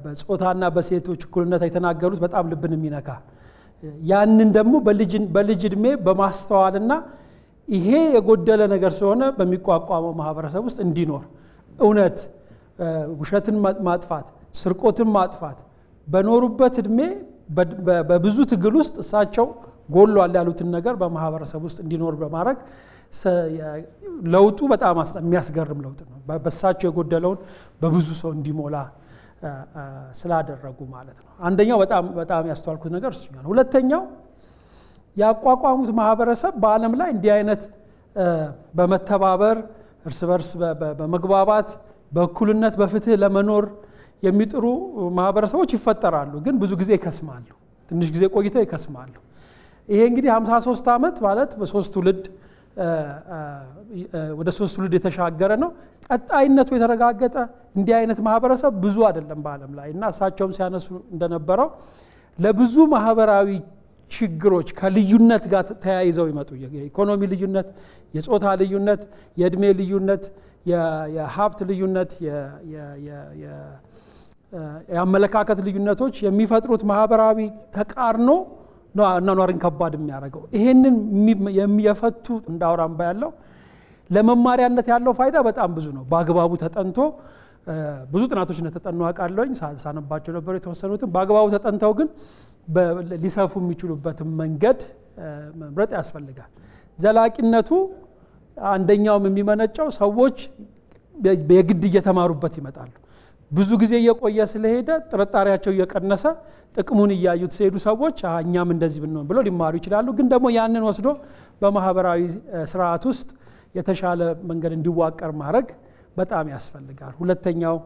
በጾታና በሴቶች እኩልነት የተናገሩት በጣም ልብን የሚነካ ያንን ደግሞ በልጅ እድሜ በማስተዋልና ይሄ የጎደለ ነገር ስለሆነ በሚቋቋመው ማህበረሰብ ውስጥ እንዲኖር እውነት፣ ውሸትን ማጥፋት፣ ስርቆትን ማጥፋት በኖሩበት እድሜ በብዙ ትግል ውስጥ እሳቸው ጎሏል ያሉትን ነገር በማህበረሰብ ውስጥ እንዲኖር በማድረግ ለውጡ በጣም የሚያስገርም ለውጥ ነው። በእሳቸው የጎደለውን በብዙ ሰው እንዲሞላ ስላደረጉ ማለት ነው። አንደኛው በጣም ያስተዋልኩት ነገር እሱ ነው። ሁለተኛው ያቋቋሙት ማህበረሰብ በዓለም ላይ እንዲህ አይነት በመተባበር እርስ በርስ በመግባባት በእኩልነት በፍትህ ለመኖር የሚጥሩ ማህበረሰቦች ይፈጠራሉ፣ ግን ብዙ ጊዜ ይከስማሉ። ትንሽ ጊዜ ቆይተው ይከስማሉ። ይሄ እንግዲህ 53 ዓመት ማለት በሶስት ትውልድ ወደ ሶስት ትውልድ የተሻገረ ነው። ቀጣይነቱ የተረጋገጠ እንዲህ አይነት ማህበረሰብ ብዙ አይደለም በዓለም ላይ እና እሳቸውም ሲያነሱ እንደነበረው ለብዙ ማህበራዊ ችግሮች ከልዩነት ጋር ተያይዘው ይመጡ የኢኮኖሚ ልዩነት፣ የጾታ ልዩነት፣ የእድሜ ልዩነት፣ የሀብት ልዩነት፣ የአመለካከት ልዩነቶች የሚፈጥሩት ማህበራዊ ተቃርኖ አኗኗርን ከባድ የሚያደርገው። ይሄንን የፈቱ እንደ አውራምባ ያለው ለመማሪያነት ያለው ፋይዳ በጣም ብዙ ነው። በአግባቡ ተጠንቶ ብዙ ጥናቶች እንደተጠኑ አውቃለሁኝ፣ ሳነባቸው ነበር የተወሰኑትን። በአግባቡ ተጠንተው ግን ሊሰፉ የሚችሉበትን መንገድ መምረጥ ያስፈልጋል። ዘላቂነቱ አንደኛውም የሚመነጨው ሰዎች የግድ እየተማሩበት ይመጣሉ። ብዙ ጊዜ እየቆየ ስለሄደ ጥርጣሬያቸው እየቀነሰ ጥቅሙን እያዩት ሲሄዱ ሰዎች እኛም እንደዚህ ብንሆን ብለው ሊማሩ ይችላሉ። ግን ደግሞ ያንን ወስዶ በማህበራዊ ስርዓት ውስጥ የተሻለ መንገድ እንዲዋቀር ማድረግ በጣም ያስፈልጋል። ሁለተኛው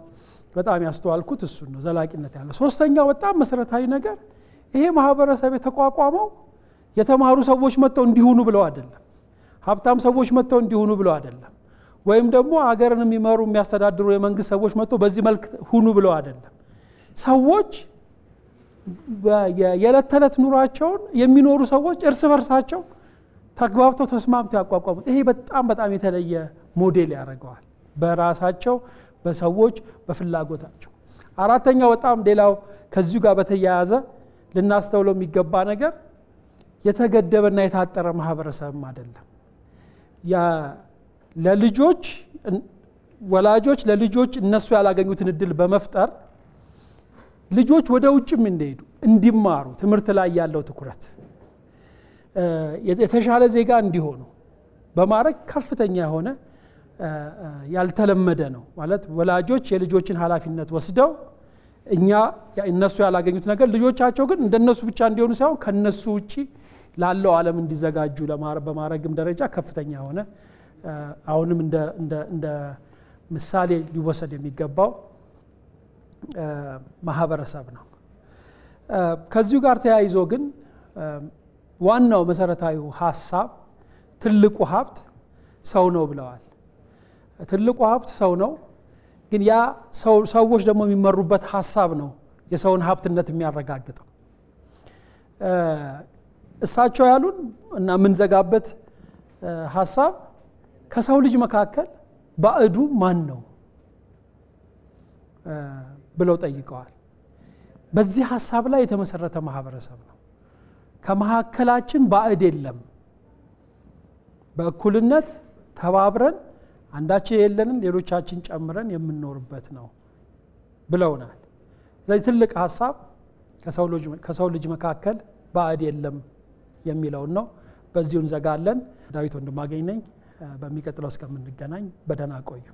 በጣም ያስተዋልኩት እሱ ነው፣ ዘላቂነት ያለው። ሶስተኛው በጣም መሰረታዊ ነገር ይሄ ማህበረሰብ የተቋቋመው የተማሩ ሰዎች መጥተው እንዲሆኑ ብለው አይደለም፣ ሀብታም ሰዎች መጥተው እንዲሆኑ ብለው አይደለም፣ ወይም ደግሞ ሀገርን የሚመሩ የሚያስተዳድሩ የመንግስት ሰዎች መጥተው በዚህ መልክ ሁኑ ብለው አይደለም። ሰዎች የዕለት ተዕለት ኑሯቸውን የሚኖሩ ሰዎች እርስ በርሳቸው ተግባብተው ተስማምተው ያቋቋሙት ይሄ በጣም በጣም የተለየ ሞዴል ያደርገዋል፣ በራሳቸው በሰዎች በፍላጎታቸው። አራተኛው በጣም ሌላው ከዚሁ ጋር በተያያዘ ልናስተውለው የሚገባ ነገር የተገደበና የታጠረ ማህበረሰብም አይደለም። ለልጆች ወላጆች ለልጆች እነሱ ያላገኙትን እድል በመፍጠር ልጆች ወደ ውጭም እንደሄዱ እንዲማሩ ትምህርት ላይ ያለው ትኩረት የተሻለ ዜጋ እንዲሆኑ በማድረግ ከፍተኛ የሆነ ያልተለመደ ነው ማለት ወላጆች የልጆችን ኃላፊነት ወስደው እነሱ ያላገኙት ነገር ልጆቻቸው ግን እንደነሱ ብቻ እንዲሆኑ ሳይሆን ከነሱ ውጪ ላለው ዓለም እንዲዘጋጁ በማድረግም ደረጃ ከፍተኛ የሆነ አሁንም እንደ ምሳሌ ሊወሰድ የሚገባው ማህበረሰብ ነው። ከዚሁ ጋር ተያይዞ ግን ዋናው መሰረታዊ ሐሳብ ትልቁ ሀብት ሰው ነው ብለዋል። ትልቁ ሀብት ሰው ነው፣ ግን ያ ሰዎች ደግሞ የሚመሩበት ሐሳብ ነው የሰውን ሀብትነት የሚያረጋግጠው። እሳቸው ያሉን እና የምንዘጋበት ሐሳብ ከሰው ልጅ መካከል ባዕዱ ማን ነው ብለው ጠይቀዋል። በዚህ ሐሳብ ላይ የተመሰረተ ማህበረሰብ ነው። ከመካከላችን ባዕድ የለም፣ በእኩልነት ተባብረን አንዳችን የለንም ሌሎቻችን ጨምረን የምንኖርበት ነው ብለውናል። ስለዚህ ትልቅ ሐሳብ ከሰው ልጅ መካከል ባዕድ የለም የሚለውን ነው። በዚሁ እንዘጋለን። ዳዊት ወንድማገኝ ነኝ። በሚቀጥለው እስከምንገናኝ በደህና ቆዩ።